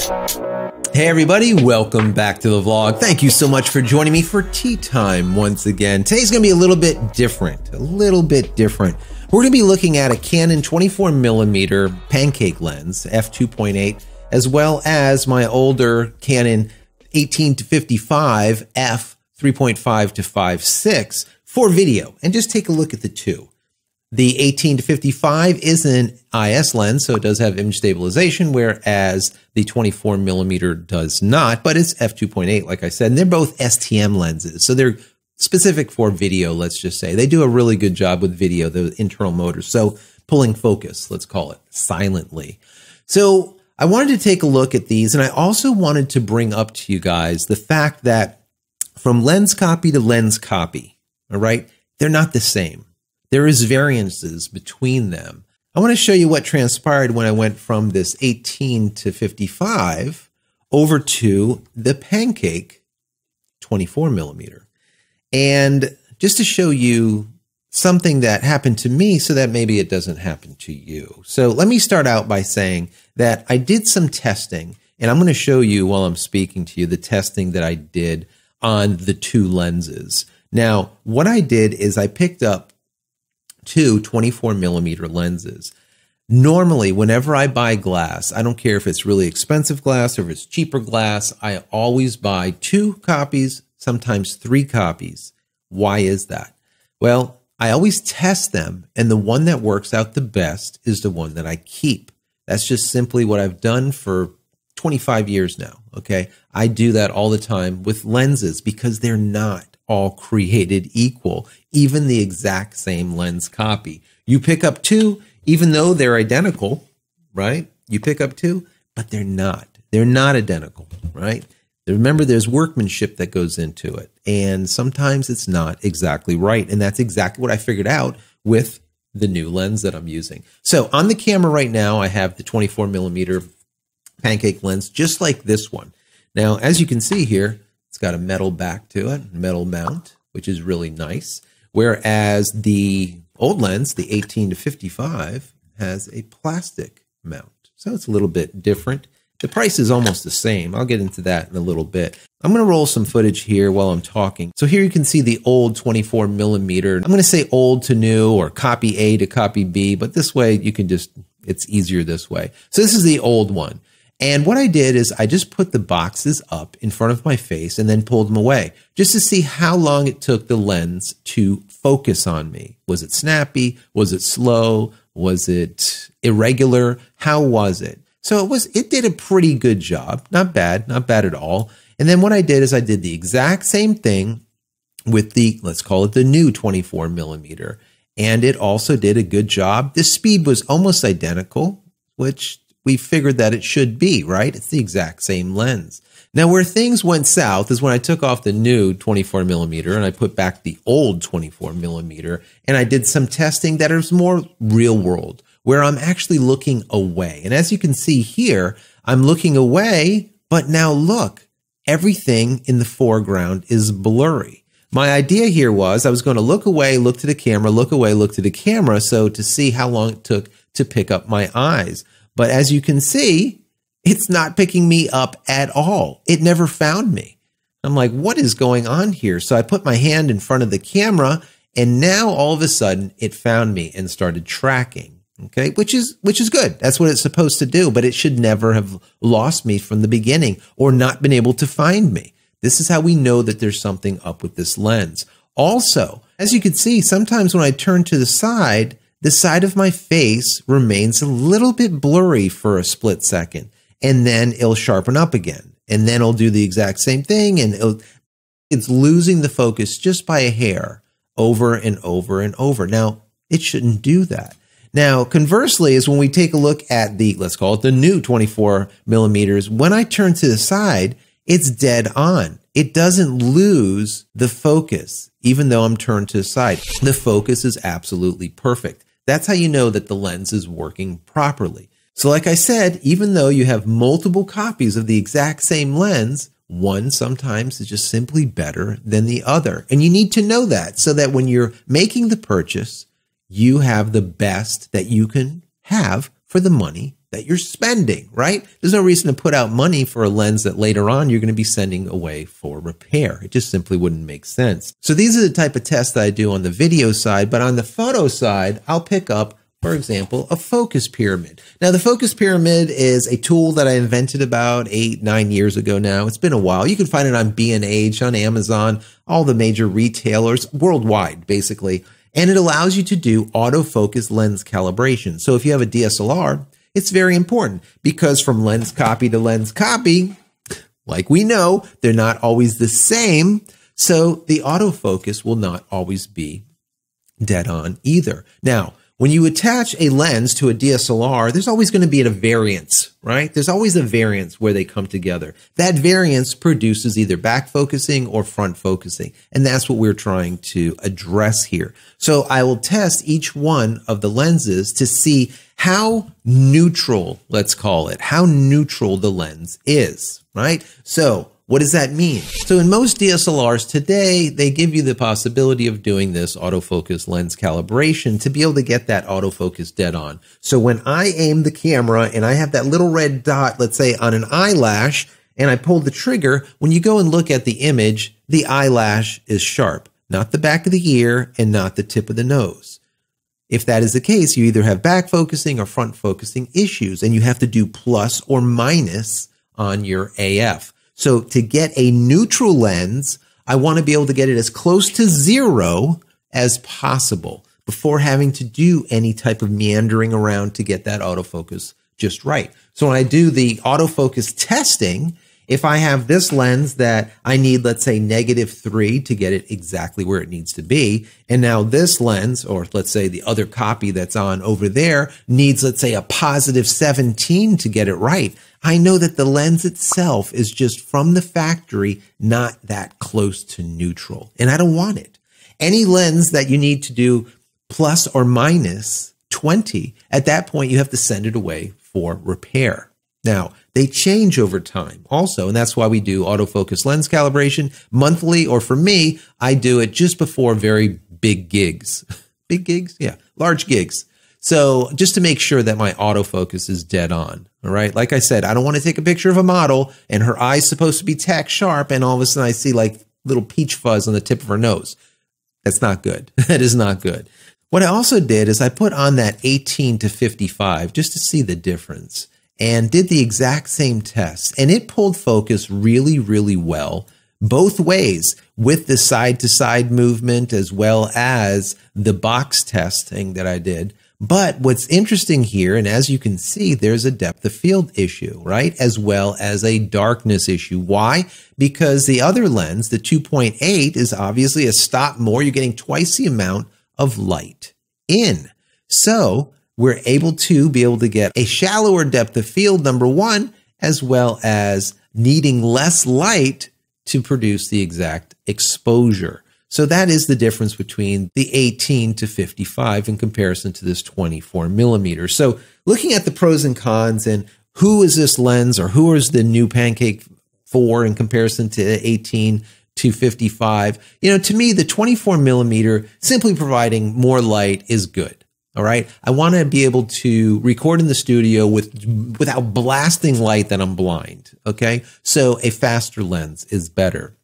Hey everybody, welcome back to the vlog. Thank you so much for joining me for tea time once again. Today's gonna be a little bit different, We're gonna be looking at a Canon 24mm pancake lens, f2.8, as well as my older Canon 18-55 f 3.5 to 5.6 for video, and just take a look at the two. The 18-55 is an IS lens, so it does have image stabilization, whereas the 24mm does not, but it's f2.8, like I said, and they're both STM lenses, so they're specific for video, let's just say. They do a really good job with video, the internal motors, so pulling focus, let's call it, silently. So I wanted to take a look at these, and I also wanted to bring up to you guys the fact that from lens copy to lens copy, all right, they're not the same. There is variances between them. I want to show you what transpired when I went from this 18-55 over to the pancake 24mm. And just to show you something that happened to me so that maybe it doesn't happen to you. So let me start out by saying that I did some testing, and I'm going to show you while I'm speaking to you the testing that I did on the two lenses. Now, what I did is I picked up two 24mm lenses. Normally, whenever I buy glass, I don't care if it's really expensive glass or if it's cheaper glass, I always buy 2 copies, sometimes 3 copies. Why is that? Well, I always test them, and the one that works out the best is the one that I keep. That's just simply what I've done for 25 years now, okay? I do that all the time with lenses because they're not all created equal, even the exact same lens copy. You pick up 2, even though they're identical, right? You pick up 2, but they're not. They're not identical, right? Remember, there's workmanship that goes into it, and sometimes it's not exactly right, and that's exactly what I figured out with the new lens that I'm using. So on the camera right now, I have the 24mm pancake lens, just like this one. Now, as you can see here, it's got a metal back to it, metal mount, which is really nice. Whereas the old lens, the 18-55, has a plastic mount. So it's a little bit different. The price is almost the same. I'll get into that in a little bit. I'm going to roll some footage here while I'm talking. So here you can see the old 24mm. I'm going to say old to new or copy A to copy B, but this way you can just, it's easier this way. So this is the old one. And what I did is I just put the boxes up in front of my face and then pulled them away just to see how long it took the lens to focus on me. Was it snappy? Was it slow? Was it irregular? How was it? So it did a pretty good job. Not bad at all. And then what I did is I did the exact same thing with the, let's call it the new 24mm. And it also did a good job. The speed was almost identical, which we figured that it should be, right? It's the exact same lens. Now, where things went south is when I took off the new 24mm and I put back the old 24mm, and I did some testing that is more real world, where I'm actually looking away. And as you can see here, I'm looking away, but now look, everything in the foreground is blurry. My idea here was I was going to look away, look to the camera, look away, look to the camera, so to see how long it took to pick up my eyes. But as you can see, it's not picking me up at all. It never found me. I'm like, what is going on here? So I put my hand in front of the camera, and now all of a sudden it found me and started tracking. Okay, which is good. That's what it's supposed to do, but it should never have lost me from the beginning or not been able to find me. This is how we know that there's something up with this lens. Also, as you can see, sometimes when I turn to the side of my face remains a little bit blurry for a split second, and then it'll sharpen up again, and then it'll do the exact same thing, and it's losing the focus just by a hair over and over and over. Now, it shouldn't do that. Now, conversely, is when we take a look at the, let's call it the new 24mm, when I turn to the side, it's dead on. It doesn't lose the focus, even though I'm turned to the side. The focus is absolutely perfect. That's how you know that the lens is working properly. So like I said, even though you have multiple copies of the exact same lens, one sometimes is just simply better than the other. And you need to know that so that when you're making the purchase, you have the best that you can have for the money that you're spending, right? There's no reason to put out money for a lens that later on you're going to be sending away for repair. It just simply wouldn't make sense. So these are the type of tests that I do on the video side, but on the photo side, I'll pick up, for example, a focus pyramid. Now, the focus pyramid is a tool that I invented about 8-9 years ago now. It's been a while. You can find it on B&H, on Amazon, all the major retailers worldwide, basically. And it allows you to do autofocus lens calibration. So if you have a DSLR, it's very important because from lens copy to lens copy, like we know, they're not always the same. So the autofocus will not always be dead on either. Now, when you attach a lens to a DSLR, there's always going to be a variance, right? There's always a variance where they come together. That variance produces either back focusing or front focusing. And that's what we're trying to address here. So I will test each one of the lenses to see how neutral, let's call it, how neutral the lens is, right? So what does that mean? So in most DSLRs today, they give you the possibility of doing this autofocus lens calibration to be able to get that autofocus dead on. So when I aim the camera and I have that little red dot, let's say on an eyelash, and I pull the trigger, when you go and look at the image, the eyelash is sharp, not the back of the ear and not the tip of the nose. If that is the case, you either have back focusing or front focusing issues, and you have to do plus or minus on your AF. So to get a neutral lens, I want to be able to get it as close to 0 as possible before having to do any type of meandering around to get that autofocus just right. So when I do the autofocus testing, if I have this lens that I need, let's say -3 to get it exactly where it needs to be, and now this lens, or let's say the other copy that's on over there, needs, let's say, a +17 to get it right, I know that the lens itself is just from the factory not that close to neutral, and I don't want it. Any lens that you need to do plus or minus 20, at that point you have to send it away for repair. Now, they change over time also, and that's why we do autofocus lens calibration monthly, or for me, I do it just before very big gigs. Big gigs? Yeah, large gigs. So just to make sure that my autofocus is dead on, all right? Like I said, I don't want to take a picture of a model and her eye's supposed to be tack sharp and all of a sudden I see like little peach fuzz on the tip of her nose. That's not good. That is not good. What I also did is I put on that 18 to 55 just to see the difference, and did the exact same test. And it pulled focus really, really well, both ways, with the side-to-side movement as well as the box testing that I did. But what's interesting here, and as you can see, there's a depth of field issue, right? As well as a darkness issue. Why? Because the other lens, the 2.8, is obviously a stop more. You're getting twice the amount of light in. So we're able to get a shallower depth of field, number one, as well as needing less light to produce the exact exposure. So that is the difference between the 18 to 55 in comparison to this 24 millimeter. So looking at the pros and cons and who is this lens or who is the new Pancake 4 in comparison to 18 to 55, to me, the 24 millimeter simply providing more light is good. All right. I want to be able to record in the studio without blasting light that I'm blind. Okay. So a faster lens is better.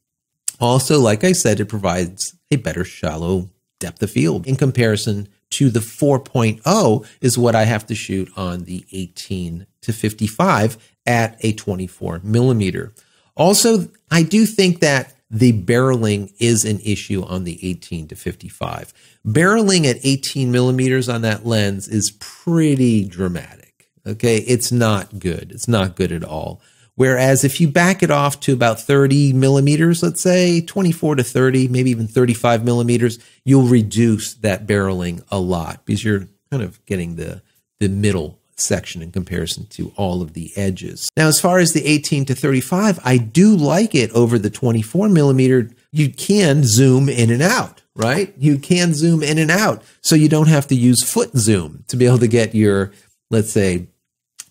Also, like I said, it provides a better shallow depth of field in comparison to the 4.0 is what I have to shoot on the 18 to 55 at a 24 millimeter. Also, I do think that the barreling is an issue on the 18 to 55. Barreling at 18 millimeters on that lens is pretty dramatic. Okay, it's not good. It's not good at all. Whereas if you back it off to about 30 millimeters, let's say 24 to 30, maybe even 35 millimeters, you'll reduce that barreling a lot because you're kind of getting the middle section in comparison to all of the edges. Now, as far as the 18 to 35, I do like it over the 24 millimeter. You can zoom in and out, right? You can zoom in and out. So you don't have to use foot zoom to be able to get your, let's say,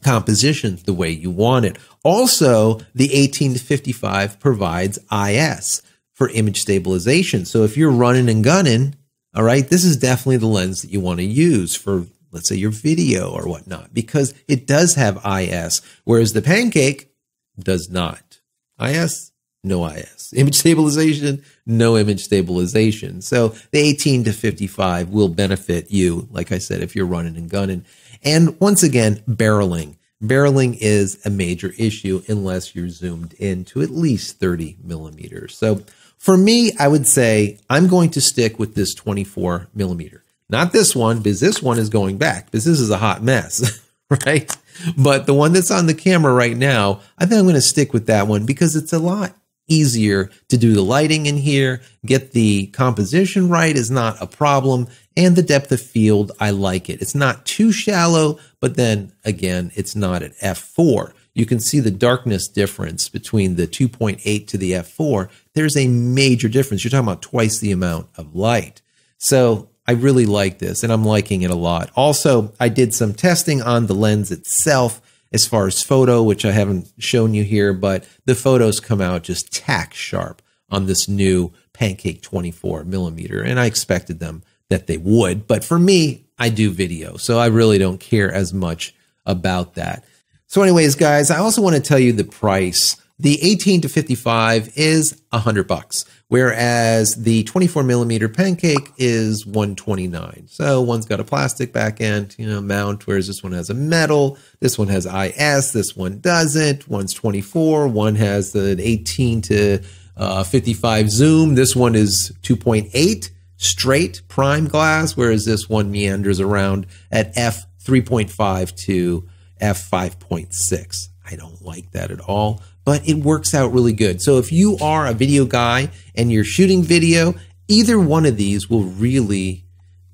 composition the way you want it. Also, the 18 to 55 provides IS for image stabilization. So if you're running and gunning, all right, this is definitely the lens that you want to use for let's say your video or whatnot, because it does have IS, whereas the Pancake does not. IS, no IS. Image stabilization, no image stabilization. So the 18 to 55 will benefit you, like I said, if you're running and gunning. And once again, barreling. Barreling is a major issue unless you're zoomed in to at least 30 millimeters. So for me, I would say I'm going to stick with this 24 millimeter. Not this one, because this one is going back, because this is a hot mess, right? But the one that's on the camera right now, I think I'm going to stick with that one because it's a lot easier to do the lighting in here, get the composition right is not a problem, and the depth of field, I like it. It's not too shallow, but then again, it's not at f4. You can see the darkness difference between the 2.8 to the f4. There's a major difference. You're talking about twice the amount of light. So I really like this, and I'm liking it a lot. Also, I did some testing on the lens itself as far as photo, which I haven't shown you here, but the photos come out just tack sharp on this new Pancake 24 millimeter, and I expected them that they would. But for me, I do video, so I really don't care as much about that. So anyways, guys, I also want to tell you the price. The 18 to 55 is $100, whereas the 24 millimeter Pancake is $129. So one's got a plastic back end, mount, whereas this one has a metal. This one has IS. This one doesn't. One's 24. One has an 18 to 55 zoom. This one is 2.8 straight prime glass, whereas this one meanders around at f3.5 to f5.6. I don't like that at all, but it works out really good. So if you are a video guy and you're shooting video, either one of these will really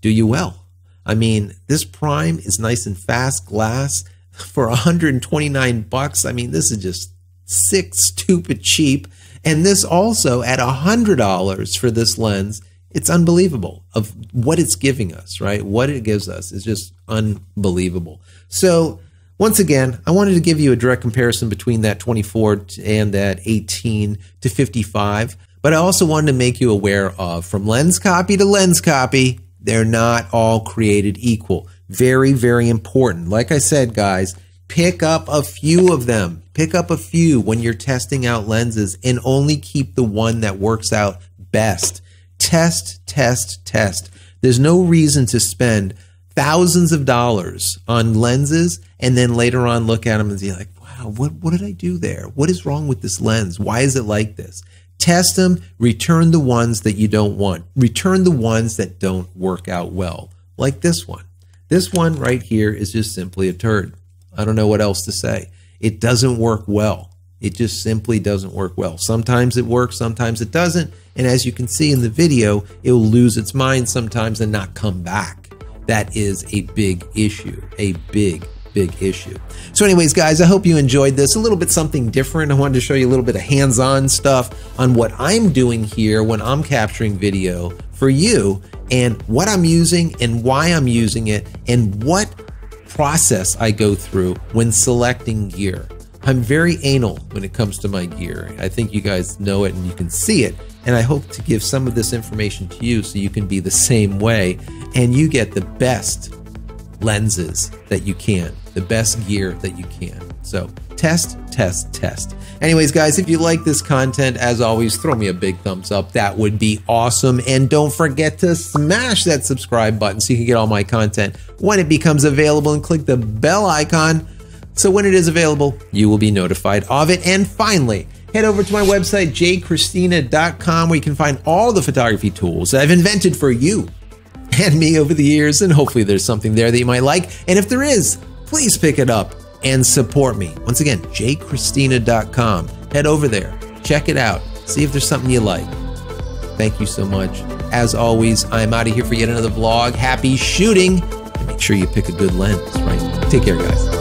do you well. I mean, this prime is nice and fast glass for $129. I mean, this is just sick, stupid cheap. And this also at $100 for this lens, it's unbelievable of what it's giving us, right? What it gives us is just unbelievable. So once again, I wanted to give you a direct comparison between that 24 and that 18 to 55, but I also wanted to make you aware of, from lens copy to lens copy, they're not all created equal. Very, very important. Like I said, guys, pick up a few of them. Pick up a few when you're testing out lenses and only keep the one that works out best. Test, test, test. There's no reason to spend thousands of dollars on lenses and then later on look at them and be like, wow, what did I do there? What is wrong with this lens? Why is it like this? Test them, return the ones that you don't want. Return the ones that don't work out well, like this one. This one right here is just simply a turd. I don't know what else to say. It doesn't work well. It just simply doesn't work well. Sometimes it works, sometimes it doesn't. And as you can see in the video, it will lose its mind sometimes and not come back. That is a big issue, a big issue. So anyways, guys, I hope you enjoyed this. A little bit something different. I wanted to show you a little bit of hands-on stuff on what I'm doing here when I'm capturing video for you and what I'm using and why I'm using it and what process I go through when selecting gear. I'm very anal when it comes to my gear. I think you guys know it and you can see it. And I hope to give some of this information to you so you can be the same way and you get the best lenses that you can, the best gear that you can. So test, test, test. Anyways, guys, if you like this content, as always, throw me a big thumbs up. That would be awesome. And don't forget to smash that subscribe button so you can get all my content when it becomes available, and click the bell icon so when it is available, you will be notified of it. And finally, head over to my website, JCristina.com, where you can find all the photography tools that I've invented for you and me over the years, and hopefully there's something there that you might like. And if there is, please pick it up and support me. Once again, JCristina.com. Head over there, check it out, see if there's something you like. Thank you so much. As always, I'm out of here for yet another vlog. Happy shooting, and make sure you pick a good lens, right? Take care, guys.